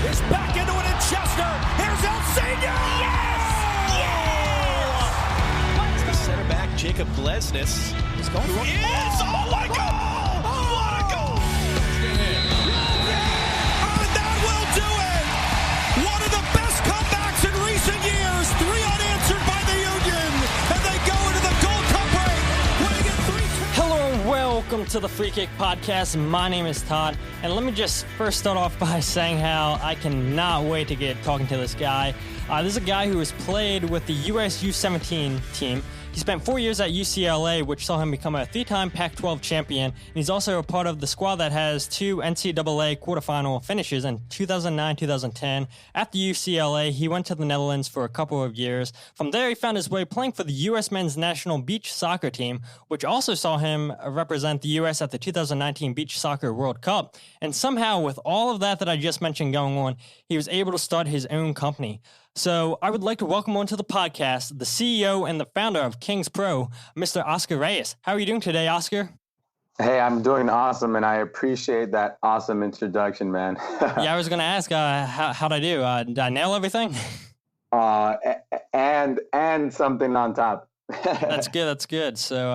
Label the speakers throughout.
Speaker 1: is back into it in Chester. Here's El Senior. Yes! Yes! The center back, Jacob Glesnes, is going for it. Oh my God! What a goal! And that will do it! One of the best comebacks in recent years. 3 unanswered by the Union, and they go into the Gold Cup break, winning it 3-2.
Speaker 2: Hello and welcome to the Free Kick Podcast. My name is Todd, and let me just first start off by saying how I cannot wait to get talking to this guy. This is a guy who has played with the US U17 team. He spent 4 years at UCLA, which saw him become a 3-time Pac-12 champion. And he's also a part of the squad that has 2 NCAA quarterfinal finishes in 2009-2010. After UCLA, he went to the Netherlands for a couple of years. From there, he found his way playing for the U.S. men's national beach soccer team, which also saw him represent the U.S. at the 2019 Beach Soccer World Cup. And somehow, with all of that I just mentioned going on, he was able to start his own company. So I would like to welcome onto the podcast the CEO and the founder of Kings Pro, Mr. Oscar Reyes. How are you doing today, Oscar?
Speaker 3: Hey, I'm doing awesome, and I appreciate that awesome introduction, man.
Speaker 2: Yeah, I was going to ask, how'd I do? Did I nail everything?
Speaker 3: And something on top.
Speaker 2: That's good. So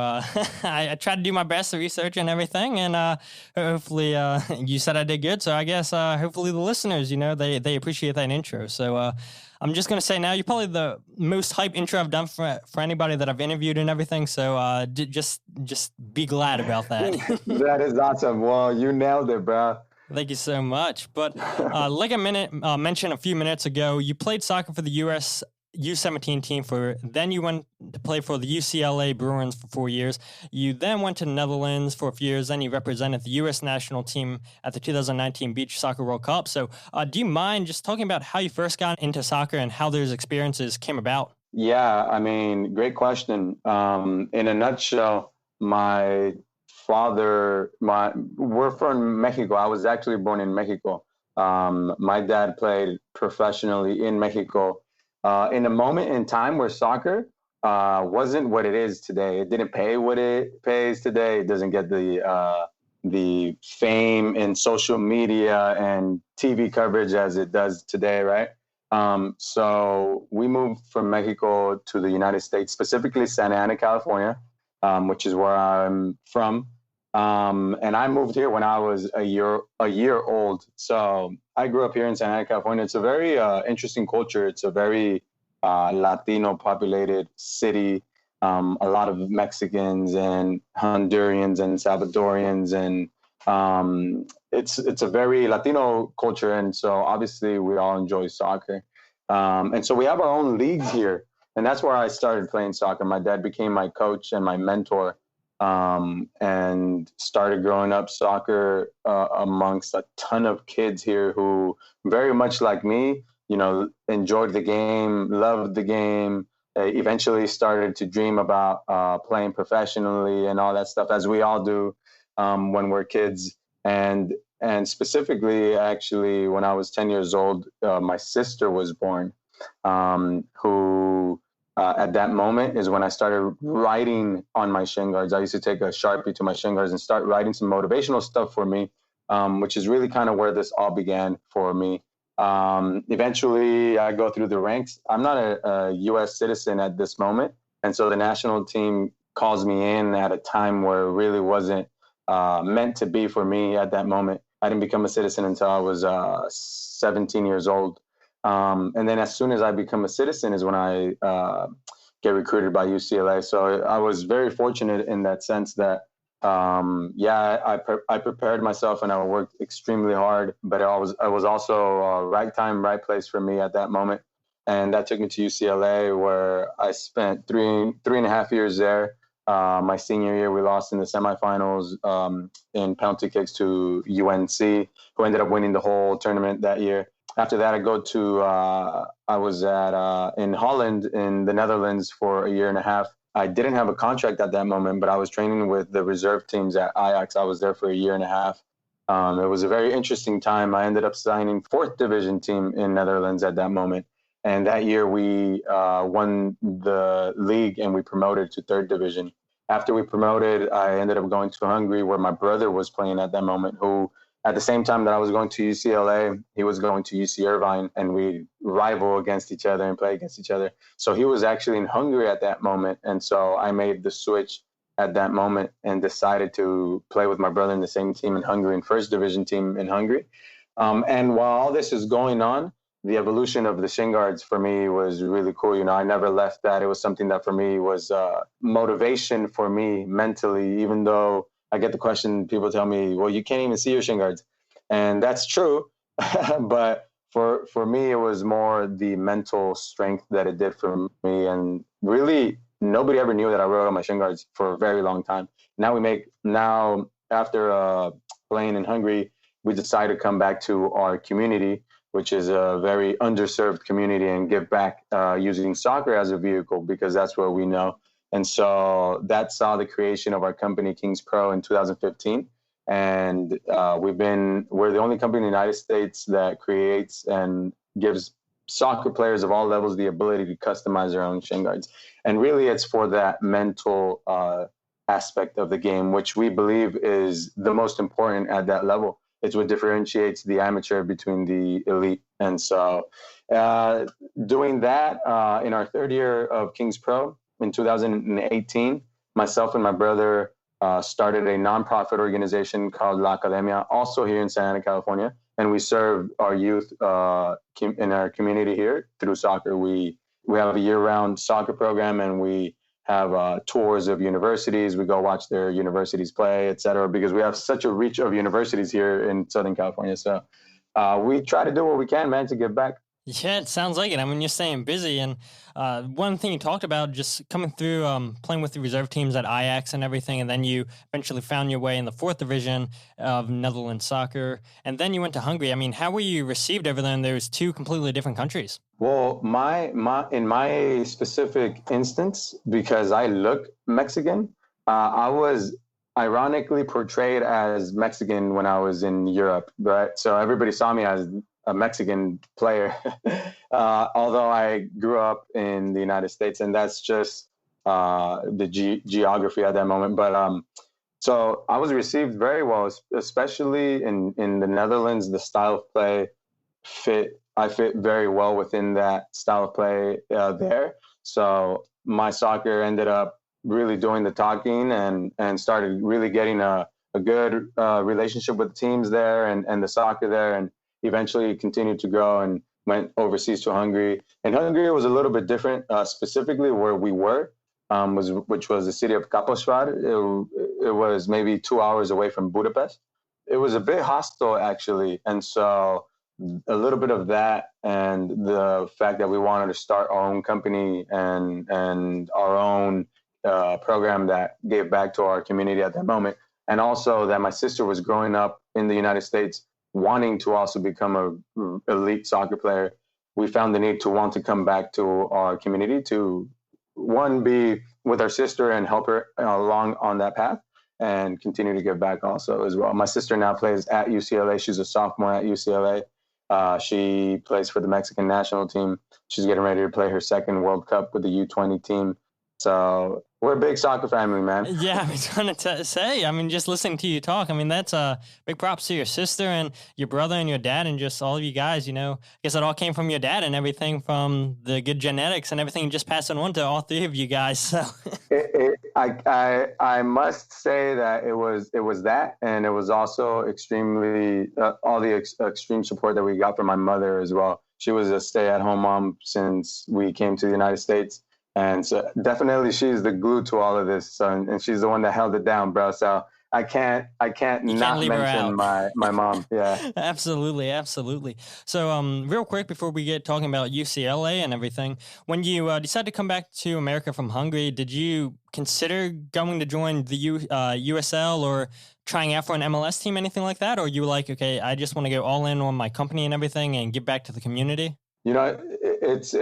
Speaker 2: I tried to do my best to research and everything, and hopefully you said I did good. So I guess hopefully the listeners, they appreciate that intro. So I'm just going to say now, you're probably the most hype intro I've done for anybody that I've interviewed and everything. So just be glad about that.
Speaker 3: That is awesome. Well, you nailed it, bro.
Speaker 2: Thank you so much. But like I mentioned a few minutes ago, you played soccer for the U.S. U17 team then you went to play for the UCLA Bruins for 4 years. You then went to the Netherlands for a few years. Then you represented the U.S. national team at the 2019 Beach Soccer World Cup. So do you mind just talking about how you first got into soccer and how those experiences came about?
Speaker 3: Yeah, I mean, great question. In a nutshell, my father, we're from Mexico. I was actually born in Mexico. My dad played professionally in Mexico. In a moment in time where soccer wasn't what it is today. It didn't pay what it pays today. It doesn't get the fame in social media and TV coverage as it does today, right? So we moved from Mexico to the United States, specifically Santa Ana, California, which is where I'm from. And I moved here when I was a year old. So I grew up here in Santa Ana, California. It's a very interesting culture. It's a very Latino populated city. A lot of Mexicans and Hondurans and Salvadorians, and it's a very Latino culture. And so obviously we all enjoy soccer. And so we have our own leagues here, and that's where I started playing soccer. My dad became my coach and my mentor. And started growing up soccer amongst a ton of kids here who very much like me, enjoyed the game, loved the game, eventually started to dream about playing professionally and all that stuff, as we all do when we're kids. And specifically, actually, when I was 10 years old, my sister was born, who... at that moment is when I started writing on my shin guards. I used to take a Sharpie to my shin guards and start writing some motivational stuff for me, which is really kind of where this all began for me. Eventually, I go through the ranks. I'm not a U.S. citizen at this moment, and so the national team calls me in at a time where it really wasn't meant to be for me at that moment. I didn't become a citizen until I was 17 years old. And then as soon as I become a citizen is when I get recruited by UCLA. So I was very fortunate in that sense that, I prepared myself and I worked extremely hard, but it was also right time, right place for me at that moment. And that took me to UCLA, where I spent three and a half years there. My senior year, we lost in the semifinals in penalty kicks to UNC, who ended up winning the whole tournament that year. After that, I was in Holland, in the Netherlands, for a year and a half. I didn't have a contract at that moment, but I was training with the reserve teams at Ajax. I was there for a year and a half. It was a very interesting time. I ended up signing 4th division team in Netherlands at that moment. And that year we won the league and we promoted to 3rd division. After we promoted, I ended up going to Hungary, where my brother was playing at that moment, who at the same time that I was going to UCLA, he was going to UC Irvine, and we rival against each other and play against each other. So he was actually in Hungary at that moment. And so I made the switch at that moment and decided to play with my brother in the same team in Hungary, in first division team in Hungary. And while all this is going on, the evolution of the shin guards for me was really cool. You know, I never left that. It was something that for me was motivation for me mentally, even though I get the question, people tell me, well, you can't even see your shin guards. And that's true. But for me, it was more the mental strength that it did for me. And really, nobody ever knew that I wrote on my shin guards for a very long time. Now after playing in Hungary, we decided to come back to our community, which is a very underserved community, and give back using soccer as a vehicle, because that's what we know. And so that saw the creation of our company, Kings Pro, in 2015. And we're the only company in the United States that creates and gives soccer players of all levels the ability to customize their own shin guards. And really, it's for that mental aspect of the game, which we believe is the most important at that level. It's what differentiates the amateur between the elite. And so doing that in our third year of Kings Pro in 2018, myself and my brother started a nonprofit organization called La Academia, also here in Santa Ana, California. And we serve our youth in our community here through soccer. We have a year-round soccer program, and we have tours of universities. We go watch their universities play, et cetera, because we have such a reach of universities here in Southern California. So we try to do what we can, man, to give back.
Speaker 2: Yeah, it sounds like it. I mean, you're staying busy. And one thing you talked about, just coming through, playing with the reserve teams at Ajax and everything, and then you eventually found your way in the fourth division of Netherlands soccer, and then you went to Hungary. I mean, how were you received over there? And there's two completely different countries.
Speaker 3: Well, in my specific instance, because I look Mexican, I was ironically portrayed as Mexican when I was in Europe, right? So everybody saw me as a Mexican player, although I grew up in the United States, and that's just the geography at that moment. But so I was received very well, especially in the Netherlands. The style of play I fit very well within that style of play there. So my soccer ended up really doing the talking and started really getting a good relationship with the teams there and the soccer there, and eventually continued to grow and went overseas to Hungary. And Hungary was a little bit different, specifically where we were, which was the city of Kaposvár. It was maybe 2 hours away from Budapest. It was a bit hostile, actually. And so a little bit of that, and the fact that we wanted to start our own company and our own program that gave back to our community at that moment. And also that my sister was growing up in the United States, wanting to also become an elite soccer player. We found the need to want to come back to our community to, one, be with our sister and help her along on that path, and continue to give back also as well. My sister now plays at UCLA. She's a sophomore at UCLA. She plays for the Mexican national team. She's getting ready to play her second World Cup with the U20 team. So we're a big soccer family, man.
Speaker 2: Yeah, I was going to say, I mean, just listening to you talk, I mean, that's big props to your sister and your brother and your dad and just all of you guys, you know. I guess it all came from your dad and everything, from the good genetics and everything, just passing on to all three of you guys. So
Speaker 3: I must say that it was that, and it was also extremely all the extreme support that we got from my mother as well. She was a stay-at-home mom since we came to the United States. And so definitely she's the glue to all of this. And she's the one that held it down, bro. So I can't not mention my mom. Yeah.
Speaker 2: Absolutely. So real quick before we get talking about UCLA and everything, when you decided to come back to America from Hungary, did you consider going to join the USL or trying out for an MLS team, anything like that? Or you were like, okay, I just want to go all in on my company and everything and give back to the community?
Speaker 3: You know, it's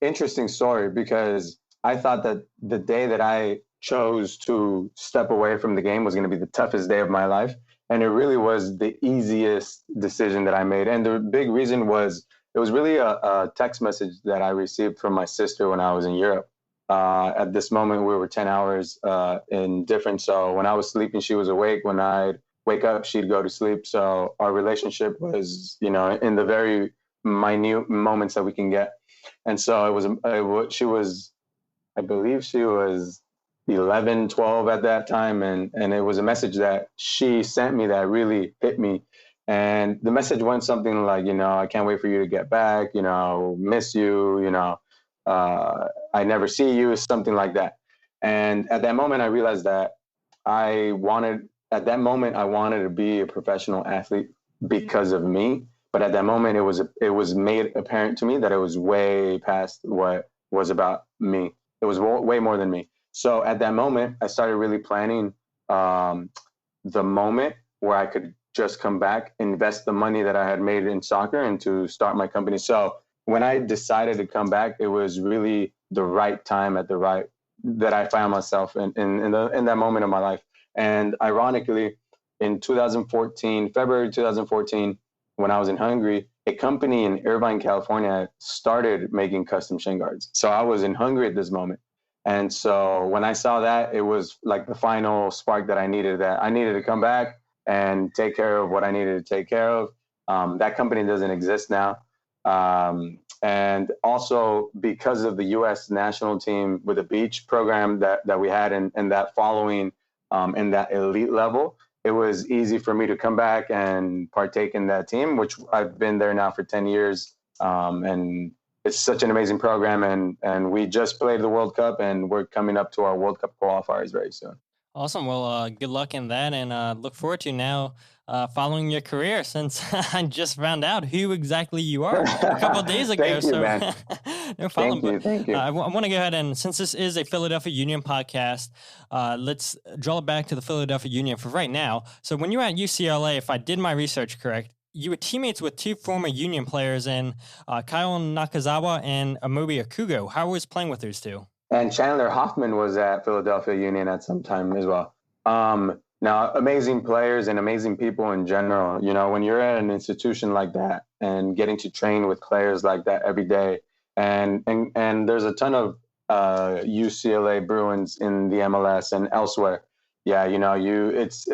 Speaker 3: interesting story, because I thought that the day that I chose to step away from the game was going to be the toughest day of my life. And it really was the easiest decision that I made. And the big reason was, it was really a text message that I received from my sister when I was in Europe. At this moment, we were 10 hours in difference. So when I was sleeping, she was awake. When I'd wake up, she'd go to sleep. So our relationship was, in the very minute moments that we can get. And so she was, I believe she was 11, 12 at that time. And it was a message that she sent me that really hit me. And the message went something like, I can't wait for you to get back, miss you, I never see you, something like that. And at that moment, I realized that I wanted to be a professional athlete because of me. But at that moment, it was made apparent to me that it was way past what was about me. It was way more than me. So at that moment, I started really planning the moment where I could just come back, invest the money that I had made in soccer, and to start my company. So when I decided to come back, it was really the right time that I found myself in that moment of my life. And ironically, in February 2014, when I was in Hungary, a company in Irvine, California started making custom shin guards. So I was in Hungary at this moment. And so when I saw that, it was like the final spark that I needed to come back and take care of what I needed to take care of. That company doesn't exist now. And also because of the U.S. national team with a beach program that we had and that following in that elite level, it was easy for me to come back and partake in that team, which I've been there now for 10 years. And it's such an amazing program. And we just played the World Cup, and we're coming up to our World Cup qualifiers very soon.
Speaker 2: Awesome. Well, good luck in that, and look forward to now following your career, since I just found out who exactly you are a couple of days ago.
Speaker 3: Thank you, man.
Speaker 2: No problem.
Speaker 3: Thank you.
Speaker 2: I want to go ahead, and since this is a Philadelphia Union podcast, let's draw it back to the Philadelphia Union for right now. So when you were at UCLA, if I did my research correct, you were teammates with two former Union players in Kyle Nakazawa and Amobi Okugo. How was playing with those two?
Speaker 3: And Chandler Hoffman was at Philadelphia Union at some time as well. Now, amazing players and amazing people in general. When you're at an institution like that and getting to train with players like that every day, and there's a ton of UCLA Bruins in the MLS and elsewhere. Yeah, it's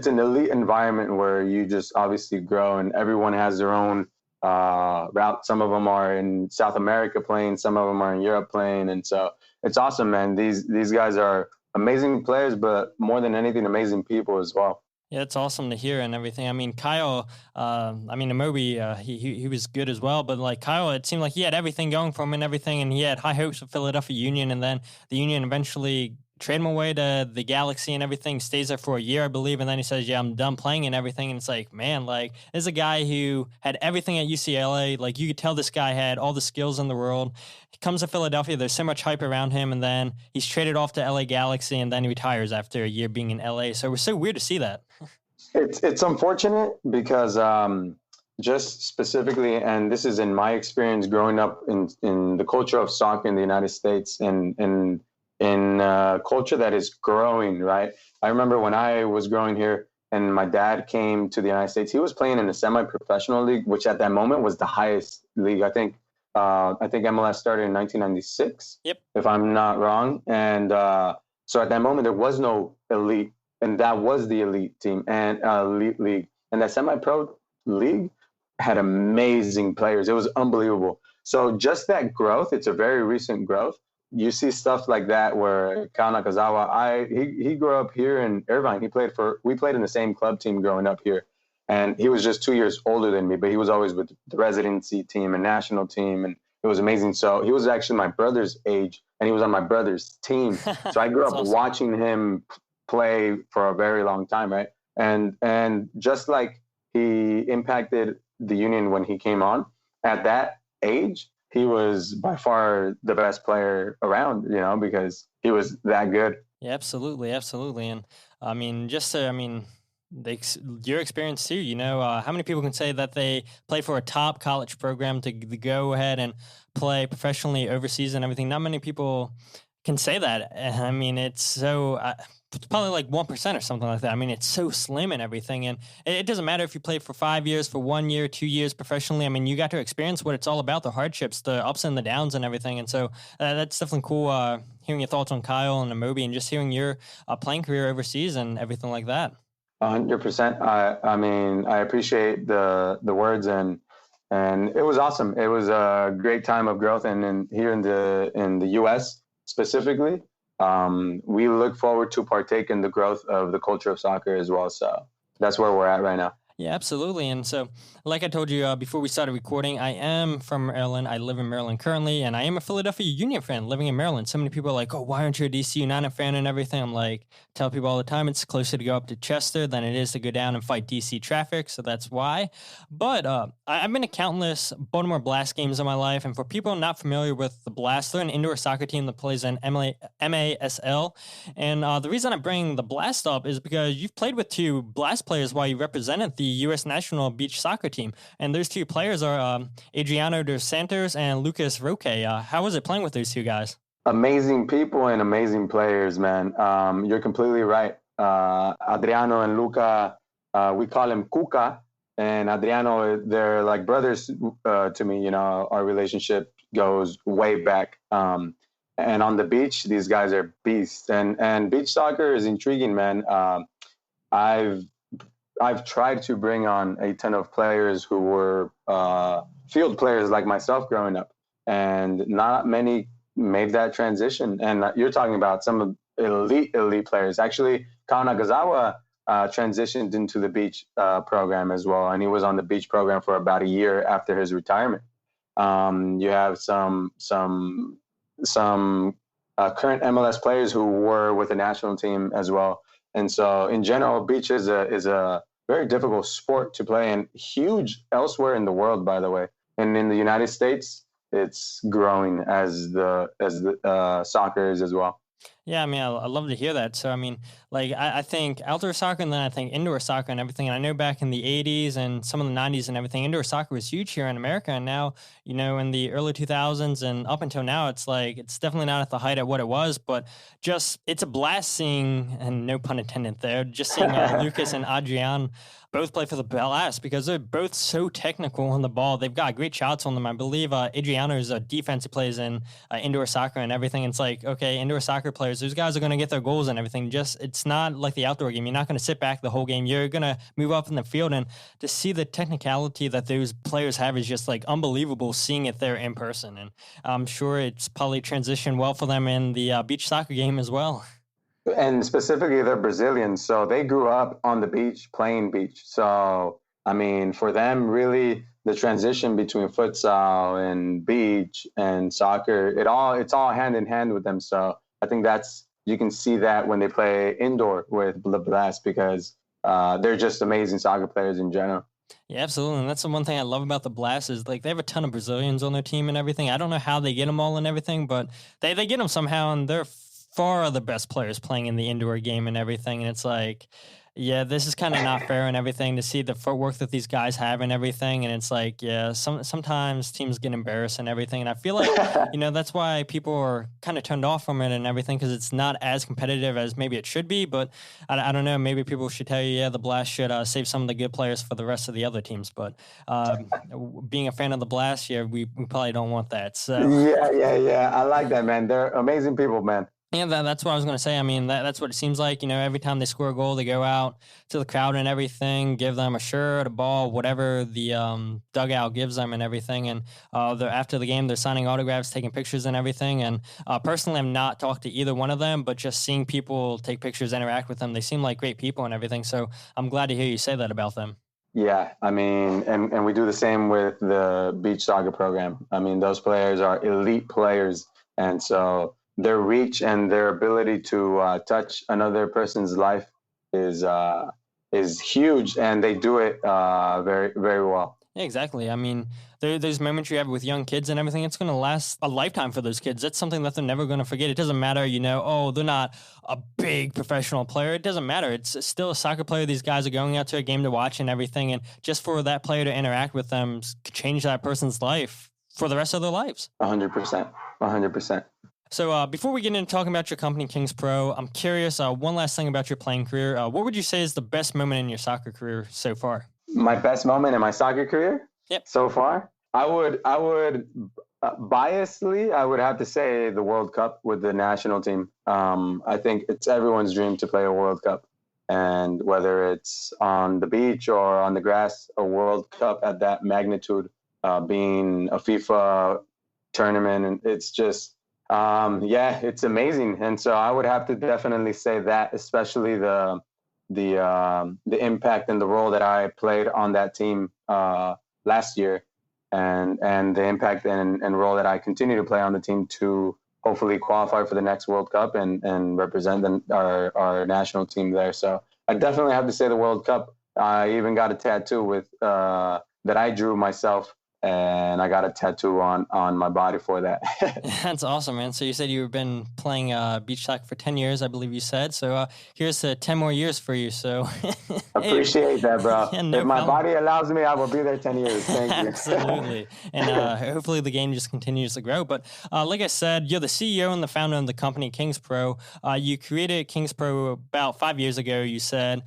Speaker 3: an elite environment where you just obviously grow, and everyone has their own route. Some of them are in South America playing, some of them are in Europe playing, and so it's awesome, man. These guys are amazing players, but more than anything, amazing people as well.
Speaker 2: Yeah, it's awesome to hear and everything. I mean, Kyle, Amobi, he was good as well, but like Kyle, it seemed like he had everything going for him and everything, and he had high hopes for Philadelphia Union, and then the Union eventually trade him away to the Galaxy and everything, stays there for a year, I believe, and then he says, yeah, I'm done playing and everything, and it's like, man, like, this is a guy who had everything at UCLA, like, you could tell this guy had all the skills in the world. He comes to Philadelphia, there's so much hype around him, and then he's traded off to LA Galaxy, and then he retires after a year being in LA, so it was so weird to see that.
Speaker 3: It's unfortunate because just specifically, and this is in my experience growing up in the culture of soccer in the United States, and in culture that is growing, right? I remember when I was growing here and my dad came to the United States, he was playing in a semi-professional league, which at that moment was the highest league. I think MLS started in 1996,
Speaker 2: yep,
Speaker 3: if I'm not wrong. And so at that moment, there was no elite, and that was the elite team and elite league. And that semi-pro league had amazing players. It was unbelievable. So just that growth, it's a very recent growth. You see stuff like that where Kyle Nakazawa, he grew up here in Irvine. We played in the same club team growing up here. And he was just 2 years older than me, but he was always with the residency team and national team. And it was amazing. So he was actually my brother's age, and he was on my brother's team. So I grew up
Speaker 2: awesome.
Speaker 3: Watching him play for a very long time, right? And just like he impacted the Union when he came on, at that age, he was by far the best player around, because he was that good.
Speaker 2: Yeah, absolutely. And I mean, your experience too, how many people can say that they play for a top college program to go ahead and play professionally overseas and everything? Not many people can say that. I mean, it's so... it's probably like 1% or something like that. I mean, it's so slim and everything. And it doesn't matter if you played for 5 years, for 1 year, 2 years professionally. I mean, you got to experience what it's all about, the hardships, the ups and the downs and everything. And so that's definitely cool hearing your thoughts on Kyle and Amobi and just hearing your playing career overseas and everything like that.
Speaker 3: 100%. I mean, I appreciate the words, and it was awesome. It was a great time of growth, and here in the U.S. specifically, we look forward to partake in the growth of the culture of soccer as well. So that's where we're at right now.
Speaker 2: Yeah, absolutely. And so, like I told you before we started recording, I am from Maryland. I live in Maryland currently, and I am a Philadelphia Union fan living in Maryland. So many people are like, oh, why aren't you a DC United fan and everything? I'm like, tell people all the time it's closer to go up to Chester than it is to go down and fight DC traffic. So that's why. But I've been to countless Baltmore Blast games in my life. And for people not familiar with the Blast, they're an indoor soccer team that plays in MASL. And the reason I bring the Blast up is because you've played with two Blast players while you represented the U.S. national beach soccer team. And those two players are Adriano dos Santos and Lucas Roque. How was it playing with those two guys?
Speaker 3: Amazing people and amazing players, man. You're completely right. Adriano and Luca, we call him Cuca, and Adriano, they're like brothers to me. You know, our relationship goes way back. And on the beach, these guys are beasts. And beach soccer is intriguing, man. I've tried to bring on a ton of players who were field players like myself growing up, and not many made that transition. And you're talking about some elite players. Actually, Nakazawa transitioned into the beach program as well, and he was on the beach program for about a year after his retirement. You have some current MLS players who were with the national team as well. And so, in general, beach is a very difficult sport to play, and huge elsewhere in the world, by the way. And in the United States, it's growing as the soccer is as well.
Speaker 2: Yeah, I mean, I love to hear that. So, I mean, like, I think outdoor soccer and then I think indoor soccer and everything. And I know back in the 80s and some of the 90s and everything, indoor soccer was huge here in America. And now, you know, in the early 2000s and up until now, it's like, it's definitely not at the height of what it was, but just, it's a blast seeing, and no pun intended there, just seeing Lucas and Adrian both play for the Blast because they're both so technical on the ball. They've got great shots on them. I believe Adriano is a defense who plays in indoor soccer and everything. It's like, okay, indoor soccer players, those guys are going to get their goals and everything. Just, it's not like the outdoor game. You're not going to sit back the whole game. You're going to move up in the field, and to see the technicality that those players have is just like unbelievable seeing it there in person. And I'm sure it's probably transitioned well for them in the beach soccer game as well.
Speaker 3: And specifically, they're Brazilians, so they grew up on the beach playing beach. So, I mean, for them, really, the transition between futsal and beach and soccer, it's all hand in hand with them. So I think you can see that when they play indoor with the Blast, because they're just amazing soccer players in general.
Speaker 2: Yeah, absolutely. And that's the one thing I love about the Blast is like they have a ton of Brazilians on their team and everything. I don't know how they get them all and everything, but they get them somehow, and they're far the best players playing in the indoor game and everything. And it's like, yeah, this is kind of not fair and everything to see the footwork that these guys have and everything. And it's like, yeah, sometimes teams get embarrassed and everything. And I feel like, you know, that's why people are kind of turned off from it and everything, because it's not as competitive as maybe it should be. But I don't know, maybe people should tell you, yeah, the Blast should save some of the good players for the rest of the other teams. But being a fan of the Blast, yeah, we probably don't want that. So
Speaker 3: Yeah. I like that, man. They're amazing people, man.
Speaker 2: Yeah, that's what I was going to say. I mean, that's what it seems like. You know, every time they score a goal, they go out to the crowd and everything, give them a shirt, a ball, whatever the dugout gives them and everything. And after the game, they're signing autographs, taking pictures and everything. And personally, I've not talked to either one of them, but just seeing people take pictures, interact with them, they seem like great people and everything. So I'm glad to hear you say that about them.
Speaker 3: Yeah, I mean, and we do the same with the beach soccer program. I mean, those players are elite players. And so their reach and their ability to touch another person's life is huge, and they do it very, very well.
Speaker 2: Yeah, exactly. I mean, there's moments you have with young kids and everything. It's going to last a lifetime for those kids. That's something that they're never going to forget. It doesn't matter, you know, oh, they're not a big professional player. It doesn't matter. It's still a soccer player. These guys are going out to a game to watch and everything. And just for that player to interact with them could change that person's life for the rest of their lives.
Speaker 3: 100%. 100%.
Speaker 2: So before we get into talking about your company, Kings Pro, I'm curious, one last thing about your playing career. What would you say is the best moment in your soccer career so far?
Speaker 3: My best moment in my soccer career?
Speaker 2: Yep.
Speaker 3: So far? I would biasly, I would have to say the World Cup with the national team. I think it's everyone's dream to play a World Cup. And whether it's on the beach or on the grass, a World Cup at that magnitude, being a FIFA tournament, and it's just, it's amazing. And so I would have to definitely say that, especially the impact and the role that I played on that team last year, and the impact and role that I continue to play on the team to hopefully qualify for the next World Cup and represent our national team there. So I definitely have to say the World Cup. I even got a tattoo with that I drew myself, and I got a tattoo on my body for that.
Speaker 2: That's awesome, man. So you said you've been playing beach soccer for 10 years, I believe you said. So here's 10 more years for you. So
Speaker 3: appreciate that, bro.
Speaker 2: Yeah, no
Speaker 3: if my
Speaker 2: problem.
Speaker 3: body allows me, I will be there 10 years. Thank you.
Speaker 2: Absolutely. And hopefully the game just continues to grow. But like I said, you're the CEO and the founder of the company Kings Pro. You created Kings Pro about 5 years ago, you said.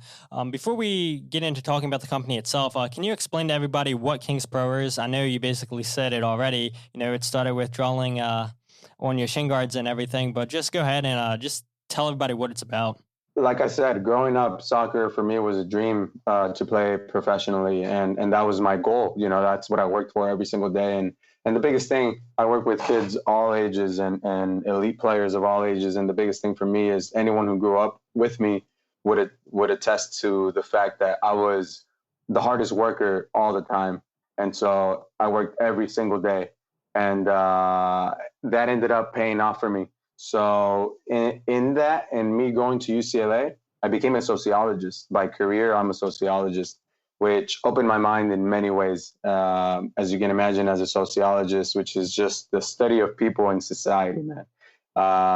Speaker 2: Before we get into talking about the company itself, can you explain to everybody what Kings Pro is? I know you basically said it already. It started with drawing on your shin guards and everything, but just go ahead and just tell everybody what it's about.
Speaker 3: Like I said, growing up, soccer for me was a dream to play professionally, and that was my goal. That's what I worked for every single day. And the biggest thing, I work with kids all ages and elite players of all ages. And the biggest thing for me is anyone who grew up with me would attest to the fact that I was the hardest worker all the time. And so I worked every single day, and that ended up paying off for me. So in that, and me going to UCLA, I became a sociologist. By career, I'm a sociologist, which opened my mind in many ways. As you can imagine, as a sociologist, which is just the study of people in society, man.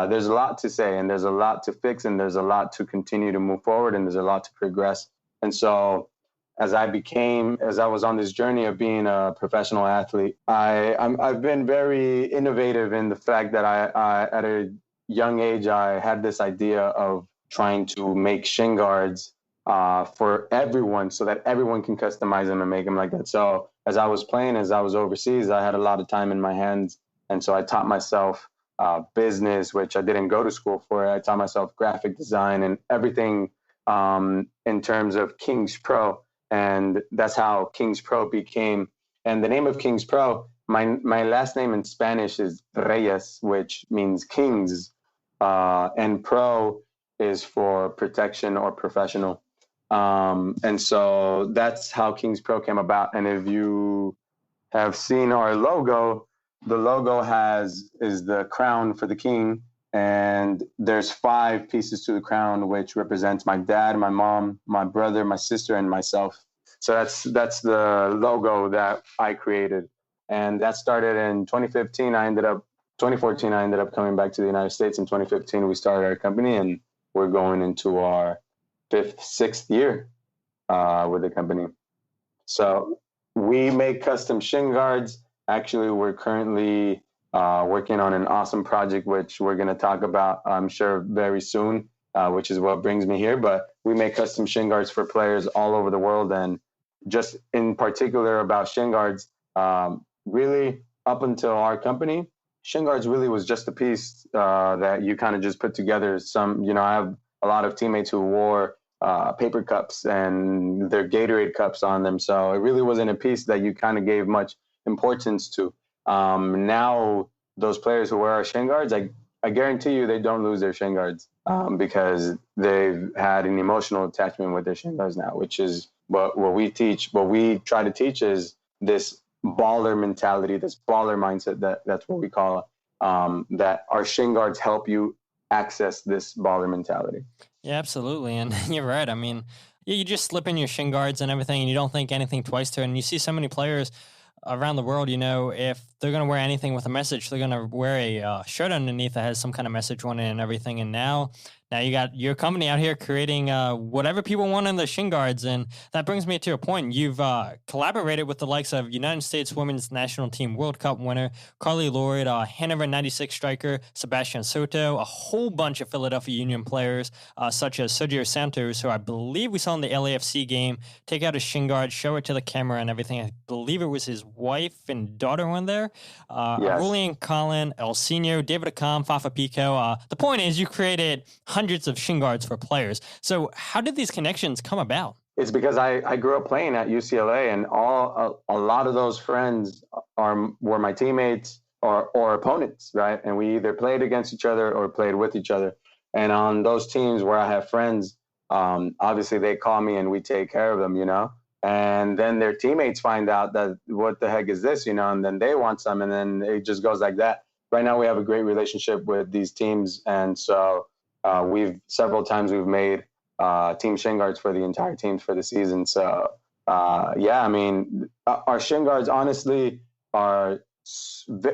Speaker 3: There's a lot to say, and there's a lot to fix, and there's a lot to continue to move forward, and there's a lot to progress. And so as I was on this journey of being a professional athlete, I've been very innovative in the fact that I at a young age, I had this idea of trying to make shin guards for everyone so that everyone can customize them and make them like that. So as I was playing, as I was overseas, I had a lot of time in my hands. And so I taught myself business, which I didn't go to school for. I taught myself graphic design and everything in terms of Kings Pro. And that's how Kings Pro became. And the name of Kings Pro, my last name in Spanish is Reyes, which means kings. And pro is for protection or professional. And so that's how Kings Pro came about. And if you have seen our logo, the logo is the crown for the king. And there's 5 pieces to the crown, which represents my dad, my mom, my brother, my sister, and myself. So that's the logo that I created. And that started in 2015. 2014, I ended up coming back to the United States. In 2015, we started our company, and we're going into our 5th, 6th year with the company. So we make custom shin guards. Actually, we're currently working on an awesome project, which we're going to talk about, I'm sure, very soon, which is what brings me here. But we make custom shin guards for players all over the world. And just in particular about shin guards, really up until our company, shin guards really was just a piece that you kind of just put together. I have a lot of teammates who wore paper cups and their Gatorade cups on them. So it really wasn't a piece that you kind of gave much importance to. Now those players who wear our shin guards, I guarantee you they don't lose their shin guards because they've had an emotional attachment with their shin guards now, which is what we teach. What we try to teach is this baller mentality, this baller mindset, that's what we call it, that our shin guards help you access this baller mentality.
Speaker 2: Yeah, absolutely. And you're right. I mean, you just slip in your shin guards and everything, and you don't think anything twice to it. And you see so many players around the world, if they're going to wear anything with a message, they're going to wear a shirt underneath that has some kind of message on it and everything. And now you got your company out here creating whatever people want in the shin guards. And that brings me to a point. You've collaborated with the likes of United States Women's National Team World Cup winner Carly Lloyd, Hanover 96 striker Sebastian Soto, a whole bunch of Philadelphia Union players such as Sergio Santos, who I believe we saw in the LAFC game, take out his shin guard, show it to the camera and everything. I believe it was his wife and daughter on there.
Speaker 3: Yes.
Speaker 2: Aurelian Colin, El Seno, David Acom, Fafa Pico. The point is you created hundreds of shin guards for players. So how did these connections come about?
Speaker 3: It's because I grew up playing at UCLA, and a lot of those friends were my teammates or opponents, right? And we either played against each other or played with each other. And on those teams where I have friends, obviously they call me and we take care of them, And then their teammates find out that what the heck is this, and then they want some, and then it just goes like that. Right now we have a great relationship with these teams, and so several times we've made team shin guards for the entire teams for the season. So our shin guards honestly are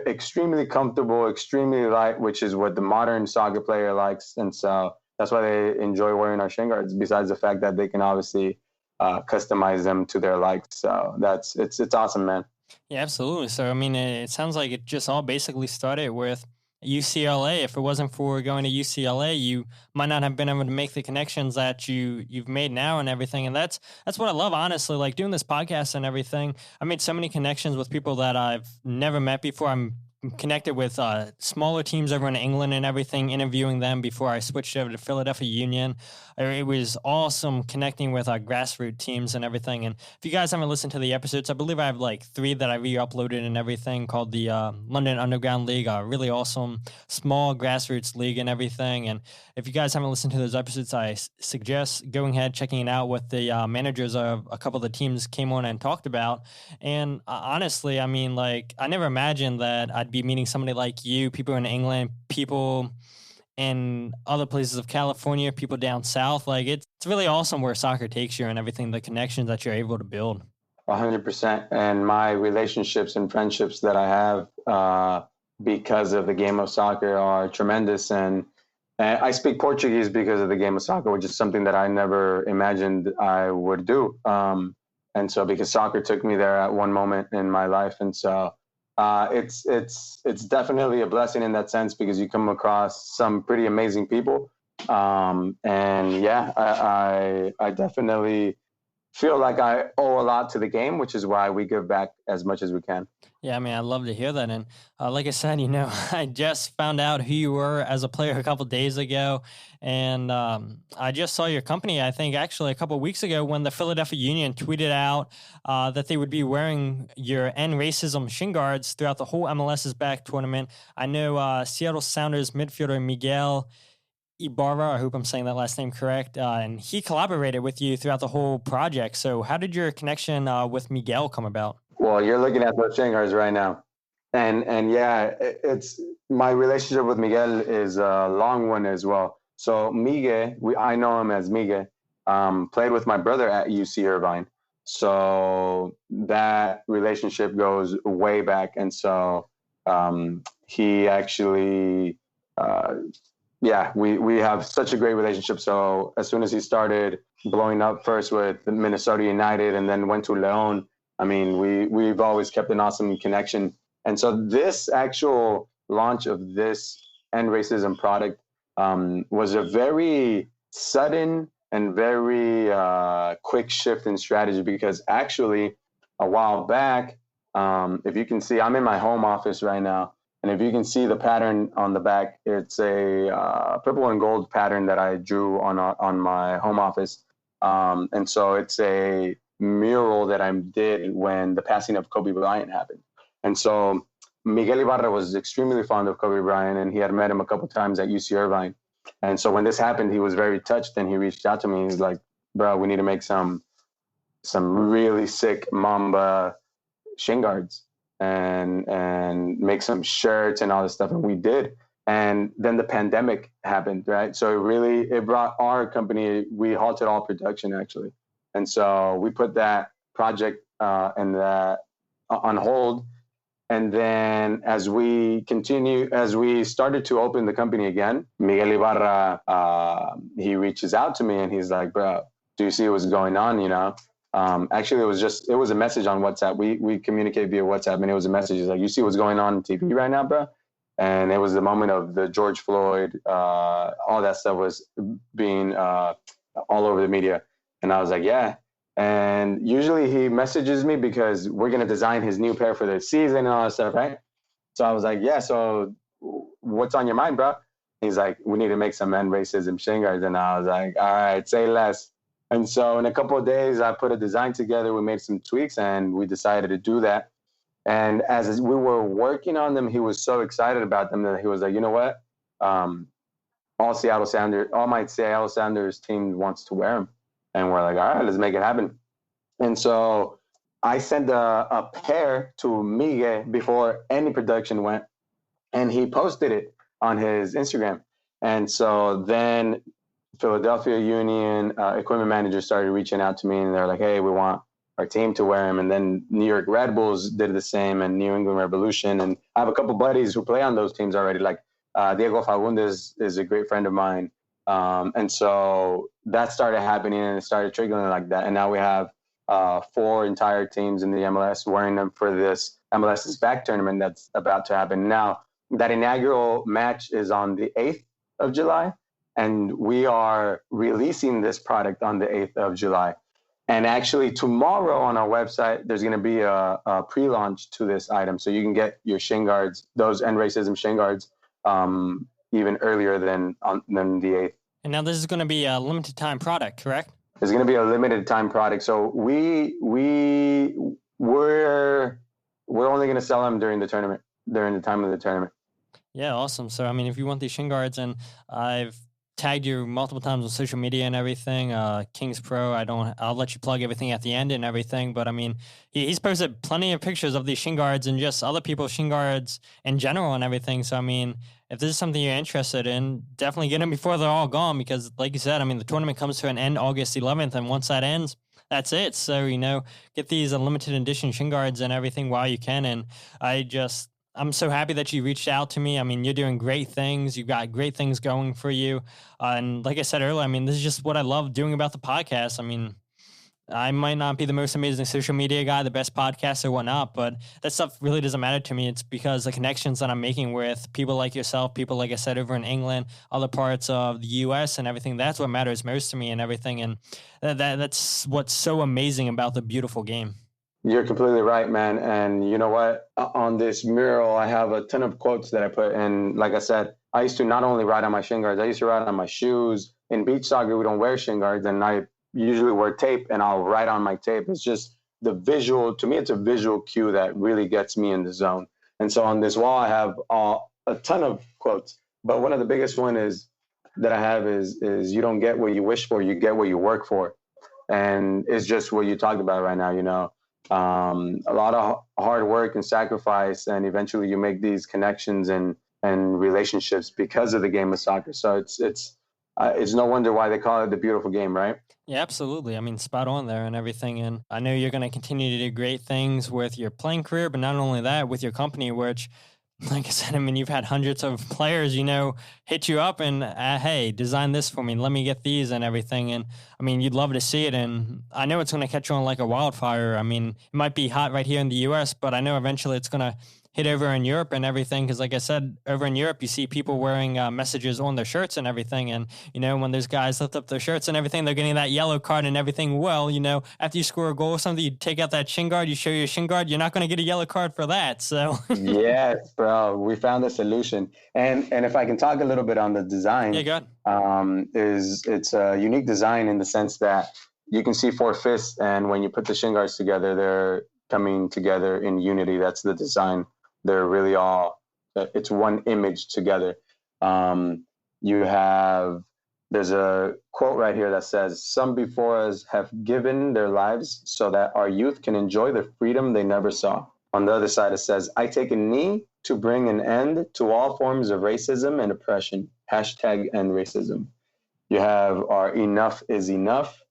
Speaker 3: extremely comfortable, extremely light, which is what the modern soccer player likes, and so that's why they enjoy wearing our shin guards. Besides the fact that they can obviously customize them to their likes, so it's awesome, man.
Speaker 2: Yeah, absolutely. So I mean, it sounds like it just all basically started with UCLA. If it wasn't for going to UCLA, you might not have been able to make the connections that you've made now and everything. And that's what I love, honestly, like doing this podcast and everything. I made so many connections with people that I've never met before. I'm connected with smaller teams over in England and everything, interviewing them before I switched over to Philadelphia Union. It was awesome connecting with grassroots teams and everything. And if you guys haven't listened to the episodes, I believe I have like 3 that I re-uploaded and everything, called the London Underground League, a really awesome small grassroots league and everything. And if you guys haven't listened to those episodes, I suggest going ahead, checking it out, what the managers of a couple of the teams came on and talked about. And honestly, I mean, like, I never imagined that I'd be meeting somebody like you, people in England, people in other places of California, people down south. Like, it's really awesome where soccer takes you and everything, the connections that you're able to build.
Speaker 3: 100%. And my relationships and friendships that I have because of the game of soccer are tremendous. And I speak Portuguese because of the game of soccer, which is something that I never imagined I would do. And so because soccer took me there at one moment in my life. And so it's definitely a blessing in that sense, because you come across some pretty amazing people. I definitely feel like I owe a lot to the game, which is why we give back as much as we can.
Speaker 2: Yeah, I mean, I love to hear that. And like I said, I just found out who you were as a player a couple of days ago. And I just saw your company, I think, actually a couple of weeks ago, when the Philadelphia Union tweeted out that they would be wearing your End Racism shin guards throughout the whole MLS's back tournament. I know Seattle Sounders midfielder Miguel Ibarra, I hope I'm saying that last name correct, and he collaborated with you throughout the whole project. So how did your connection with Miguel come about?
Speaker 3: Well, you're looking at those shin guards right now. And yeah, it's my relationship with Miguel is a long one as well. So Miguel, I know him as Miguel, played with my brother at UC Irvine. So that relationship goes way back. And so he actually, we have such a great relationship. So as soon as he started blowing up, first with Minnesota United and then went to León, I mean, we've always kept an awesome connection. And so this actual launch of this End Racism product was a very sudden and very quick shift in strategy, because actually a while back, if you can see, I'm in my home office right now. And if you can see the pattern on the back, it's a purple and gold pattern that I drew on my home office. And so it's a mural that I did when the passing of Kobe Bryant happened. And so Miguel Ibarra was extremely fond of Kobe Bryant, and he had met him a couple of times at UC Irvine. And so when this happened, he was very touched, and he reached out to me. He's like, bro, we need to make some really sick Mamba shin guards and make some shirts and all this stuff. And we did. And then the pandemic happened, right? So it brought our company, we halted all production actually. And so we put that project on hold. And then as we started to open the company again, Miguel Ibarra, he reaches out to me and he's like, bro, do you see what's going on? Actually, it was a message on WhatsApp. We communicate via WhatsApp, and it was a message. He's like, you see what's going on TV right now, bro? And it was the moment of the George Floyd, all that stuff was being all over the media. And I was like, yeah. And usually he messages me because we're going to design his new pair for the season and all that stuff, right? So I was like, yeah, so what's on your mind, bro? He's like, we need to make some end racism shin guards. And I was like, all right, say less. And so in a couple of days, I put a design together. We made some tweaks and we decided to do that. And as we were working on them, he was so excited about them that he was like, you know what? All my Seattle Sounders team wants to wear them. And we're like, all right, let's make it happen. And so I sent a pair to Miguel before any production went, and he posted it on his Instagram. And so then Philadelphia Union equipment managers started reaching out to me, and they're like, hey, we want our team to wear them. And then New York Red Bulls did the same, and New England Revolution. And I have a couple buddies who play on those teams already, like Diego Fagundes is a great friend of mine. And so that started happening, and it started trickling like that. And now we have 4 entire teams in the MLS wearing them for this MLS's back tournament that's about to happen. Now, that inaugural match is on the 8th of July, and we are releasing this product on the 8th of July. And actually, tomorrow on our website, there's going to be a pre-launch to this item. So you can get your shin guards, those end racism shin guards, even earlier than the 8th.
Speaker 2: And now this is going to be a limited time product, correct?
Speaker 3: It's going to be a limited time product. So we're only going to sell them during the tournament, during the time of the tournament.
Speaker 2: Yeah, awesome. So, I mean, if you want these shin guards, and I've tagged you multiple times on social media and everything, Kings Pro, I'll let you plug everything at the end and everything. But I mean, he's posted plenty of pictures of these shin guards and just other people's shin guards in general and everything. So, I mean, if this is something you're interested in, definitely get them before they're all gone, because like you said, I mean, the tournament comes to an end August 11th. And once that ends, that's it. So, get these limited edition shin guards and everything while you can. And I'm so happy that you reached out to me. I mean, you're doing great things. You've got great things going for you. And like I said earlier, I mean, this is just what I love doing about the podcast. I mean, I might not be the most amazing social media guy, the best podcaster or whatnot, but that stuff really doesn't matter to me. It's because the connections that I'm making with people like yourself, people, like I said, over in England, other parts of the U.S. and everything, that's what matters most to me and everything. And that's what's so amazing about the beautiful game.
Speaker 3: You're completely right, man. And you know what? On this mural, I have a ton of quotes that I put in. Like I said, I used to not only write on my shin guards, I used to write on my shoes. In beach soccer, we don't wear shin guards, and I usually wear tape, and I'll write on my tape. It's just the visual. To me, it's a visual cue that really gets me in the zone. And so on this wall, I have a ton of quotes. But one of the biggest one that I have is you don't get what you wish for, you get what you work for. And it's just what you talked about right now, a lot of hard work and sacrifice, and eventually you make these connections and relationships because of the game of soccer. So it's no wonder why they call it the beautiful game, right?
Speaker 2: Yeah, absolutely. I mean, spot on there and everything. And I know you're going to continue to do great things with your playing career, but not only that, with your company, which, like I said, I mean, you've had hundreds of players, hit you up and, hey, design this for me. Let me get these and everything. And I mean, you'd love to see it. And I know it's going to catch on like a wildfire. I mean, it might be hot right here in the U.S., but I know eventually it's going to hit over in Europe and everything. Because like I said, over in Europe, you see people wearing messages on their shirts and everything. And, when those guys lift up their shirts and everything, they're getting that yellow card and everything. Well, after you score a goal or something, you take out that shin guard, you show your shin guard, you're not going to get a yellow card for that. So
Speaker 3: yes, bro, we found a solution. And if I can talk a little bit on the design,
Speaker 2: yeah, go ahead.
Speaker 3: It's a unique design in the sense that you can see 4 fists, and when you put the shin guards together, they're coming together in unity. That's the design. They're really it's one image together. There's a quote right here that says, "Some before us have given their lives so that our youth can enjoy the freedom they never saw." On the other side, it says, "I take a knee to bring an end to all forms of racism and oppression. Hashtag end racism." You have our enough is enough.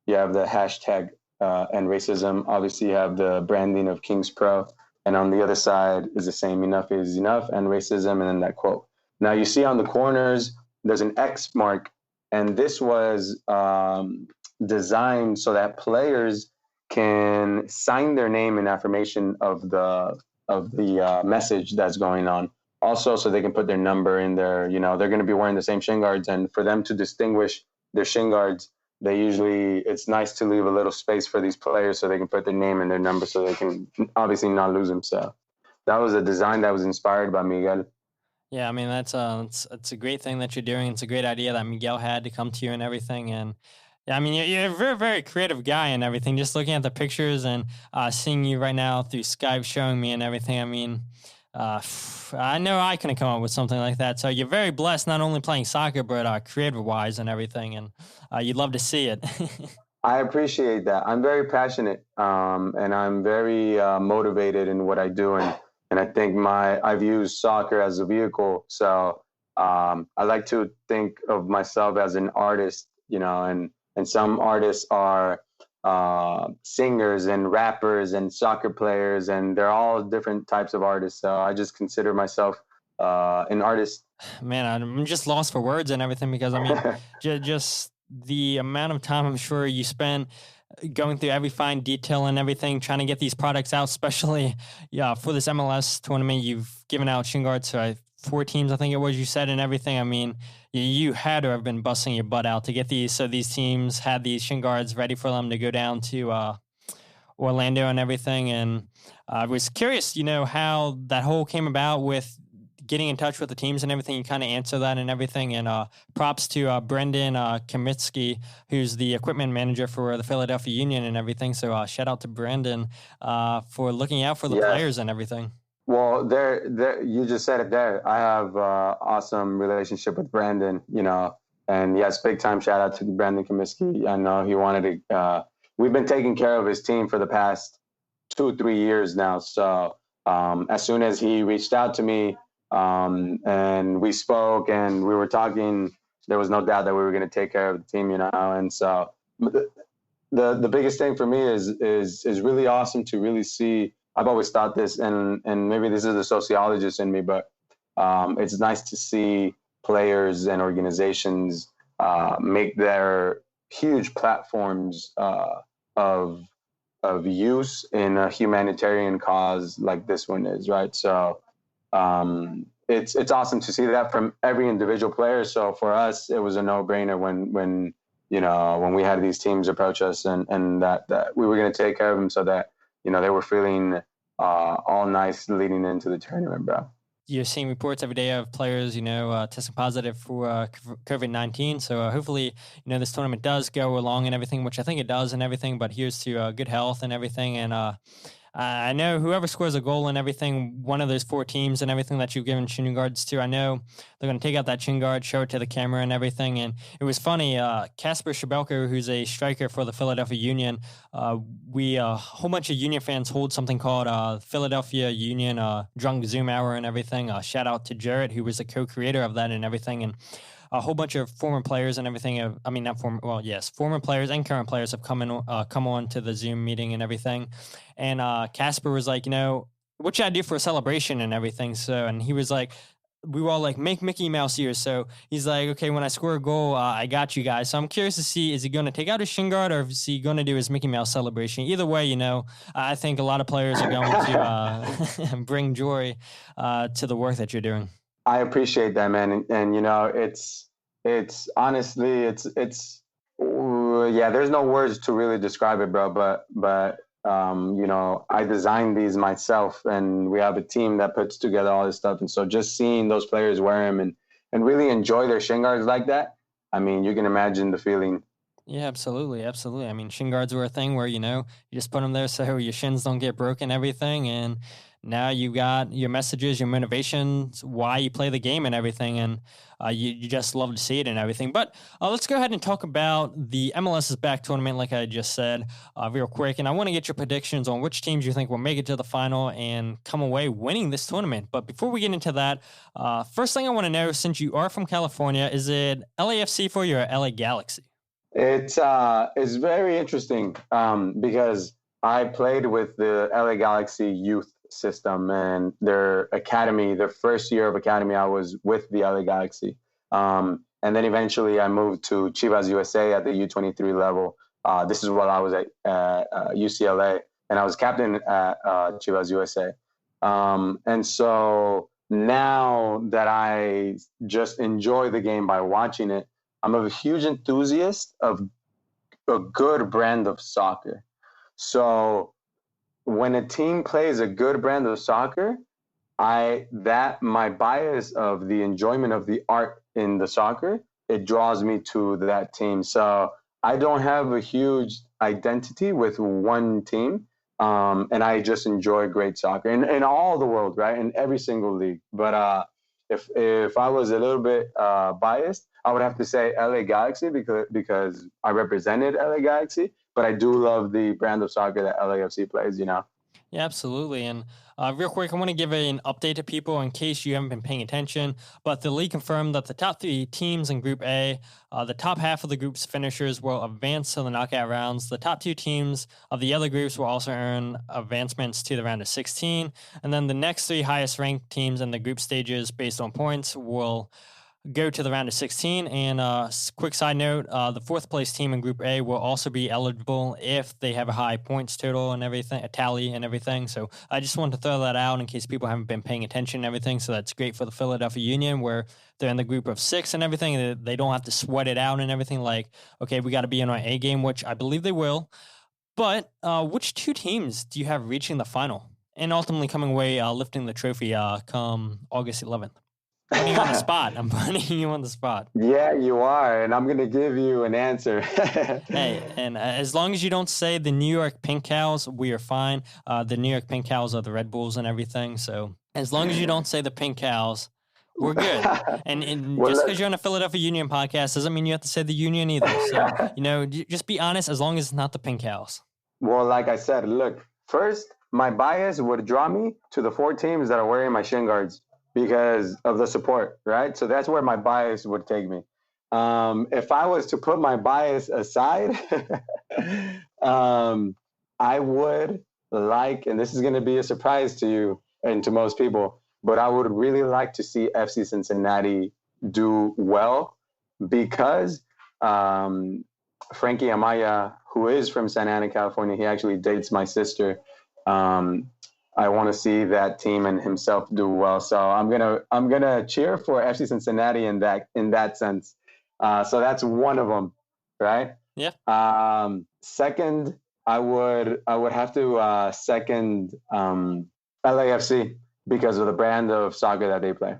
Speaker 3: You have the hashtag end racism. Obviously, you have the branding of Kings Pro. And on the other side is the same, enough is enough, and racism, and then that quote. Now you see on the corners, there's an X mark, and this was designed so that players can sign their name in affirmation of the message that's going on. Also, so they can put their number in there. They're going to be wearing the same shin guards, and for them to distinguish their shin guards, it's nice to leave a little space for these players so they can put their name and their number so they can obviously not lose them. So that was a design that was inspired by Miguel.
Speaker 2: Yeah, I mean that's it's a great thing that you're doing. It's a great idea that Miguel had to come to you and everything. And yeah, I mean you're a very very creative guy and everything. Just looking at the pictures and seeing you right now through Skype showing me and everything. I mean, I know I couldn't come up with something like that. So you're very blessed, not only playing soccer but creative wise and everything. And you'd love to see it.
Speaker 3: I appreciate that. I'm very passionate, and I'm very motivated in what I do, and I think I've used soccer as a vehicle. So I like to think of myself as an artist, and some artists are singers and rappers and soccer players, and they're all different types of artists. So I just consider myself an artist.
Speaker 2: Man, I'm just lost for words and everything because I mean, just the amount of time I'm sure you spend going through every fine detail and everything, trying to get these products out, especially for this MLS tournament. You've given out shin guards to 4 teams, I think it was, you said, and everything. I mean, you had to have been busting your butt out to get these. So these teams had these shin guards ready for them to go down to Orlando and everything. And I was curious, how that whole came about with getting in touch with the teams and everything. You kind of answer that and everything. And props to Brendan Kamitsky, who's the equipment manager for the Philadelphia Union and everything. So shout out to Brendan for looking out for the players and everything.
Speaker 3: Well, there, you just said it there. I have awesome relationship with Brandon, and yes, big time shout out to Brendan Kamitsky. I know he wanted to, we've been taking care of his team for the past 2-3 years now. So as soon as he reached out to me, and we spoke and we were talking, there was no doubt that we were going to take care of the team, and so the biggest thing for me is really awesome to really see. I've always thought this, and maybe this is the sociologist in me, but it's nice to see players and organizations make their huge platforms of use in a humanitarian cause like this one is, right? So it's awesome to see that from every individual player. So for us, it was a no-brainer when we had these teams approach us and that we were going to take care of them so that, they were feeling all nice leading into the tournament, bro.
Speaker 2: You're seeing reports every day of players, testing positive for COVID-19. So hopefully, this tournament does go along and everything, which I think it does and everything, but here's to good health and everything. And I know whoever scores a goal and everything, one of those 4 teams and everything that you've given shin guards to, I know they're going to take out that shin guard, show it to the camera and everything. And it was funny, Kasper Schmeichel, who's a striker for the Philadelphia Union, we a whole bunch of Union fans hold something called Philadelphia Union Drunk Zoom Hour and everything. Shout out to Jarrett, who was the co-creator of that and everything. And a whole bunch of former players and everything. Former players and current players have come on to the Zoom meeting and everything. And Kasper was like, what should I do for a celebration and everything? So, and he was like, we were all like, make Mickey Mouse ears. So he's like, okay, when I score a goal, I got you guys. So I'm curious to see, is he going to take out his shin guard or is he going to do his Mickey Mouse celebration? Either way, I think a lot of players are going to bring joy to the work that you're doing.
Speaker 3: I appreciate that, man. And it's honestly, there's no words to really describe it, bro. But I designed these myself and we have a team that puts together all this stuff. And so just seeing those players wear them and really enjoy their shin guards like that. I mean, you can imagine the feeling.
Speaker 2: Yeah, absolutely. Absolutely. I mean, shin guards were a thing where, you just put them there so your shins don't get broken, everything. And now you got your messages, your motivations, why you play the game and everything. And you just love to see it and everything. But let's go ahead and talk about the MLS is Back tournament, like I just said, real quick. And I want to get your predictions on which teams you think will make it to the final and come away winning this tournament. But before we get into that, first thing I want to know, since you are from California, is it LAFC for you or LA Galaxy?
Speaker 3: It's very interesting because I played with the LA Galaxy youth system and their academy, their first year of academy, I was with the LA Galaxy. And then eventually I moved to Chivas USA at the U23 level. This is while I was at UCLA and I was captain at Chivas USA. And so now that I just enjoy the game by watching it, I'm a huge enthusiast of a good brand of soccer. So when a team plays a good brand of soccer, my bias of the enjoyment of the art in the soccer, it draws me to that team. So I don't have a huge identity with one team. And I just enjoy great soccer in all the world, right? In every single league. But if I was a little bit biased, I would have to say LA Galaxy because I represented LA Galaxy. But I do love the brand of soccer that LAFC plays,
Speaker 2: Yeah, absolutely. And real quick, I want to give an update to people in case you haven't been paying attention. But the league confirmed that the top 3 teams in Group A, the top half of the group's finishers will advance to the knockout rounds. The top 2 teams of the other groups will also earn advancements to the round of 16. And then the next 3 highest ranked teams in the group stages based on points will go to the round of 16. And quick side note, the 4th place team in Group A will also be eligible if they have a high points total and everything, a tally and everything. So I just wanted to throw that out in case people haven't been paying attention and everything. So that's great for the Philadelphia Union where they're in the group of 6 and everything. They don't have to sweat it out and everything like, okay, we got to be in our A game, which I believe they will. But which 2 teams do you have reaching the final and ultimately coming away lifting the trophy come August 11th? Putting you on the spot. I'm putting you on the spot.
Speaker 3: Yeah, you are, and I'm going to give you an answer.
Speaker 2: Hey, and as long as you don't say the New York Pink Cows, we are fine. The New York Pink Cows are the Red Bulls and everything, so as long as you don't say the Pink Cows, we're good. And just because you're on a Philadelphia Union podcast doesn't mean you have to say the Union either. So, just be honest as long as it's not the Pink Cows.
Speaker 3: Well, like I said, look, first, my bias would draw me to the 4 teams that are wearing my shin guards. Because of the support, right? So that's where my bias would take me. If I was to put my bias aside, I would like, and this is going to be a surprise to you and to most people, but I would really like to see FC Cincinnati do well because Frankie Amaya, who is from Santa Ana, California, he actually dates my sister. I want to see that team and himself do well. So I'm gonna cheer for FC Cincinnati in that sense. So that's one of them, right?
Speaker 2: Yeah.
Speaker 3: Second, I would have to second LAFC because of the brand of soccer that they play.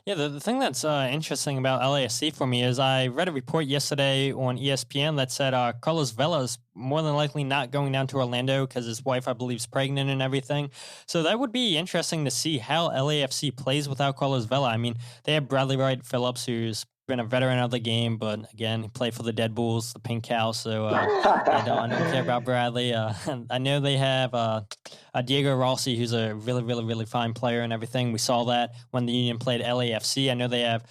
Speaker 2: Yeah, the thing that's interesting about LAFC for me is I read a report yesterday on ESPN that said Carlos Vela is more than likely not going down to Orlando because his wife, I believe, is pregnant and everything. So that would be interesting to see how LAFC plays without Carlos Vela. I mean, they have Bradley Wright Phillips, who's been a veteran of the game, but again, he played for the Dead Bulls, the Pink Cow, so I don't care about Bradley. I know they have Diego Rossi, who's a really, really, really fine player and everything. We saw that when the Union played LAFC. I know they have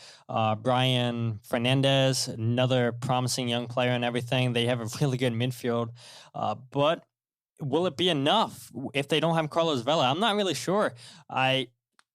Speaker 2: Brian Fernandez, another promising young player and everything. They have a really good midfield, but will it be enough if they don't have Carlos Vela? I'm not really sure.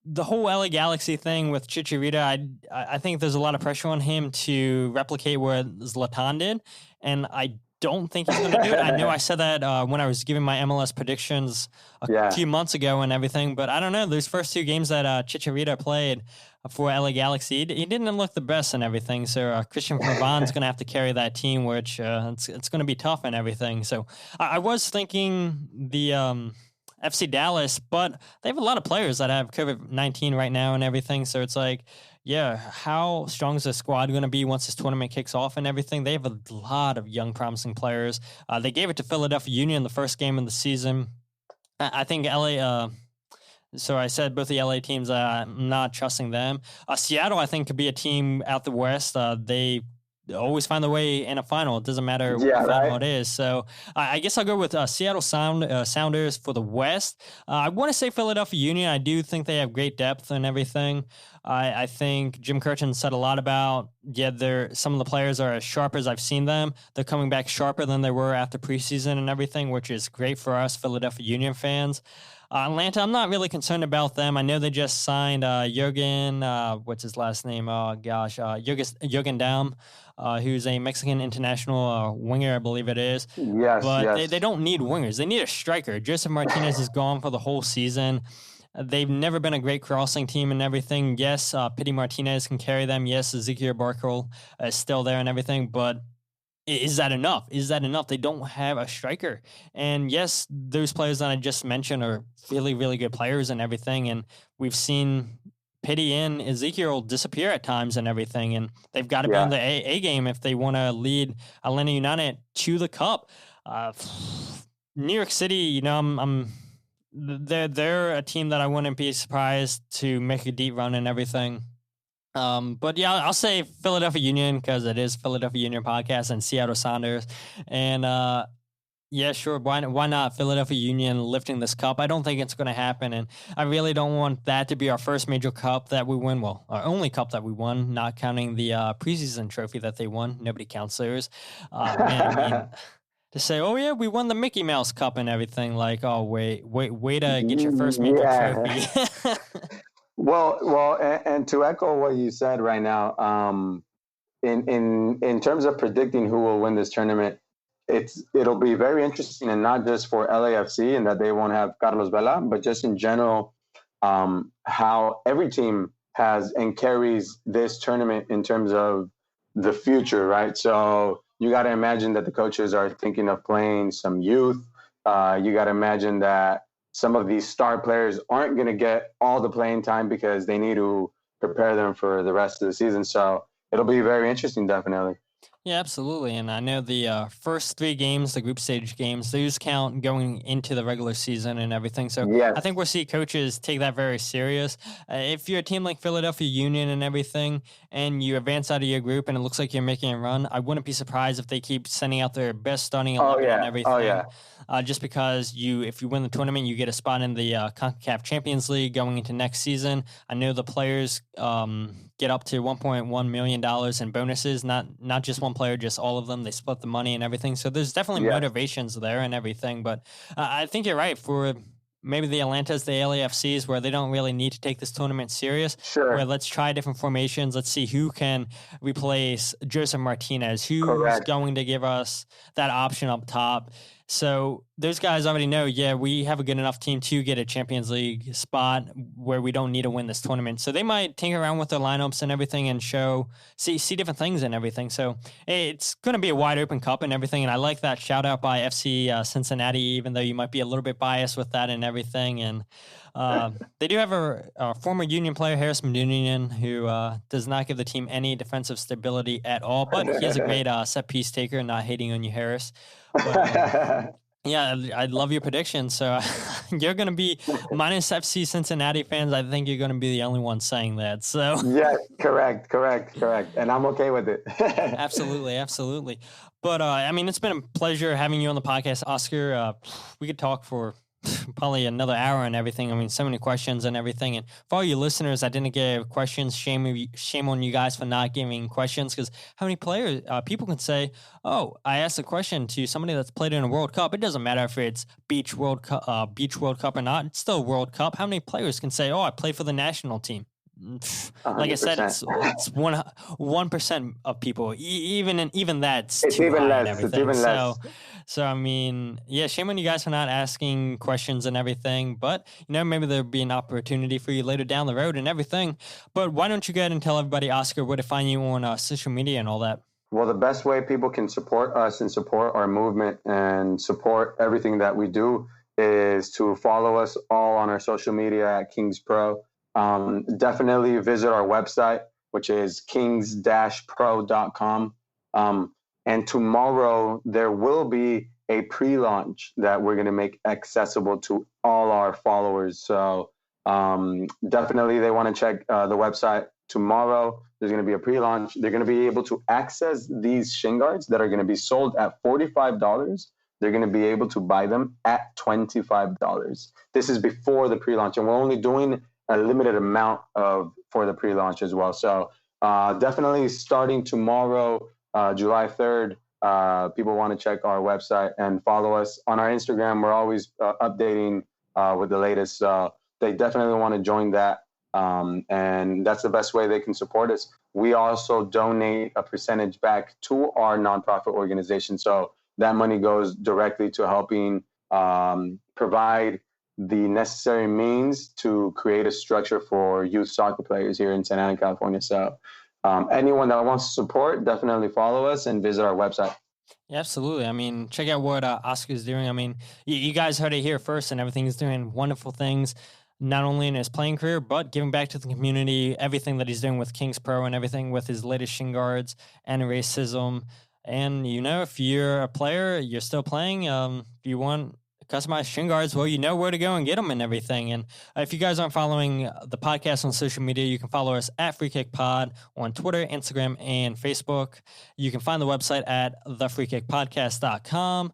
Speaker 2: The whole LA Galaxy thing with Chicharito, I think there's a lot of pressure on him to replicate what Zlatan did, and I don't think he's going to do it. I know I said that when I was giving my MLS predictions a few months ago and everything, but I don't know. Those first 2 games that Chicharito played for LA Galaxy, he didn't look the best and everything, so Christian Pavon's going to have to carry that team, which it's going to be tough and everything. So I was thinking the FC Dallas, but they have a lot of players that have COVID-19 right now and everything. So it's like, yeah, how strong is the squad going to be once this tournament kicks off and everything? They have a lot of young, promising players. They gave it to Philadelphia Union the first game of the season. I think LA, so I said both the LA teams, I'm not trusting them. Seattle, I think, could be a team out the West. They always find their way in a final. It doesn't matter what final it is. So I guess I'll go with Seattle Sounders for the West. I want to say Philadelphia Union. I do think they have great depth and everything. I think Jim Kirchin said a lot about, some of the players are as sharp as I've seen them. They're coming back sharper than they were after preseason and everything, which is great for us Philadelphia Union fans. Atlanta, I'm not really concerned about them. I know they just signed Jurgen, what's his last name? Jurgen Damm, who's a Mexican international winger, I believe it is.
Speaker 3: Yes,
Speaker 2: but they don't need wingers. They need a striker. Joseph Martinez is gone for the whole season. They've never been a great crossing team and everything. Yes, Pity Martinez can carry them. Yes, Ezekiel Barkle is still there and everything, but is that enough? Is that enough? They don't have a striker. And yes, those players that I just mentioned are really, really good players and everything. And we've seen Pity and Ezekiel disappear at times and everything. And they've got to be in the A game if they want to lead Atlanta United to the cup. New York City, they're a team that I wouldn't be surprised to make a deep run and everything. But yeah, I'll say Philadelphia Union because it is Philadelphia Union podcast and Seattle Sounders. And yeah, sure. Why not Philadelphia Union lifting this cup? I don't think it's going to happen. And I really don't want that to be our first major cup that we win. Well, our only cup that we won, not counting the preseason trophy that they won. Nobody counts theirs. To say, oh yeah, we won the Mickey Mouse Cup and everything. Like, oh wait to get your first major trophy.
Speaker 3: Well, and to echo what you said right now, in terms of predicting who will win this tournament, it'll be very interesting, and not just for LAFC and that they won't have Carlos Vela, but just in general, how every team has and carries this tournament in terms of the future, right? So you got to imagine that the coaches are thinking of playing some youth. You got to imagine that some of these star players aren't going to get all the playing time because they need to prepare them for the rest of the season. So it'll be very interesting, definitely.
Speaker 2: Yeah, absolutely. And I know the first 3 games, the group stage games, those count going into the regular season and everything. So yes. I think we'll see coaches take that very serious. If you're a team like Philadelphia Union and everything, and you advance out of your group and it looks like you're making a run, I wouldn't be surprised if they keep sending out their best starting 11 and everything. Oh, yeah. Just because if you win the tournament, you get a spot in the CONCACAF Champions League going into next season. I know the players get up to $1.1 million in bonuses, not just one player, just all of them. They split the money and everything. So there's definitely motivations there and everything. But I think you're right. For maybe the Atlantas, the LAFCs, where they don't really need to take this tournament serious. Sure. Where let's try different formations. Let's see who can replace Joseph Martinez. Who's going to give us that option up top. So those guys already know, we have a good enough team to get a Champions League spot where we don't need to win this tournament. So they might tinker around with their lineups and everything and see different things and everything. So it's going to be a wide open cup and everything. And I like that shout out by FC Cincinnati, even though you might be a little bit biased with that and everything. And they do have a former Union player, Harris Medunian, who does not give the team any defensive stability at all. But he is a great set piece taker, not hating on you, Harris. But, yeah, I love your prediction. So you're going to be minus FC Cincinnati fans. I think you're going to be the only one saying that. So
Speaker 3: yeah, correct. And I'm okay with it.
Speaker 2: Absolutely. But I mean, it's been a pleasure having you on the podcast, Oscar. We could talk for probably another hour and everything. I mean, so many questions and everything. And for all you listeners that didn't give questions, shame on you guys for not giving questions, because how many people can say, oh, I asked a question to somebody that's played in a World Cup. It doesn't matter if it's Beach World Cup or not. It's still a World Cup. How many players can say, oh, I played for the national team? 100%. Like I said, it's 1% of people. Even that's
Speaker 3: it's
Speaker 2: too
Speaker 3: even
Speaker 2: high
Speaker 3: less.
Speaker 2: And everything.
Speaker 3: It's even less.
Speaker 2: So I mean, yeah, shame on you guys for not asking questions and everything. But maybe there'll be an opportunity for you later down the road and everything. But why don't you go ahead and tell everybody, Oscar, where to find you on social media and all that?
Speaker 3: Well, the best way people can support us and support our movement and support everything that we do is to follow us all on our social media at Kings Pro. Definitely visit our website, which is kings-pro.com. And tomorrow there will be a pre-launch that we're going to make accessible to all our followers. So definitely they want to check the website tomorrow. There's going to be a pre-launch. They're going to be able to access these shin guards that are going to be sold at $45. They're going to be able to buy them at $25. This is before the pre-launch, and we're only doing a limited amount for the pre-launch as well. So definitely starting tomorrow, July 3rd, people want to check our website and follow us on our Instagram. We're always updating with the latest. They definitely want to join that. And that's the best way they can support us. We also donate a percentage back to our nonprofit organization. So that money goes directly to helping provide the necessary means to create a structure for youth soccer players here in Santa Ana, California. So anyone that wants to support, definitely follow us and visit our website.
Speaker 2: Yeah, absolutely. I mean, check out what Oscar's doing. I mean, you guys heard it here first, and everything. He's doing wonderful things, not only in his playing career, but giving back to the community, everything that he's doing with Kings Pro and everything with his latest shin guards and racism. And, if you're a player, you're still playing, if you want customized shin guards, well, you know where to go and get them and everything. And if you guys aren't following the podcast on social media, you can follow us at Free Kick Pod on Twitter, Instagram, and Facebook. You can find the website at thefreekickpodcast.com.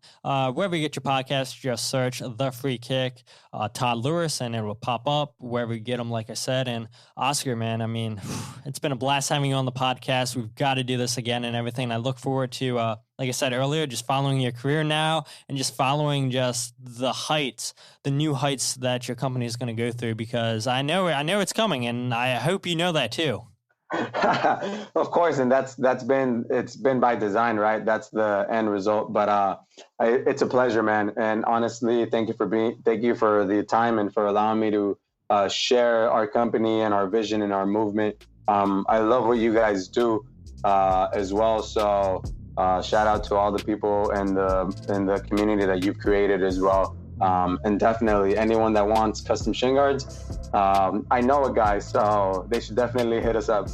Speaker 2: Wherever you get your podcasts, just search The Free Kick, Todd Lewis, and it will pop up wherever you get them, like I said. And Oscar, man, I mean, it's been a blast having you on the podcast. We've got to do this again and everything. I look forward to, like I said earlier, just following your career now and just following just the heights, the new heights that your company is going to go through, because I know it's coming, and I hope you know that too.
Speaker 3: Of course, and it's been by design, right? That's the end result. But it's a pleasure, man. And honestly, thank you for the time and for allowing me to share our company and our vision and our movement. I love what you guys do as well. So shout out to all the people and the community that you've created as well. And definitely anyone that wants custom shin guards, I know a guy, so they should definitely hit us up.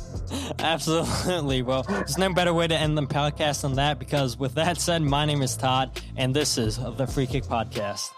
Speaker 2: Absolutely. Well, there's no better way to end the podcast than that, because with that said, my name is Todd, and this is the Free Kick Podcast.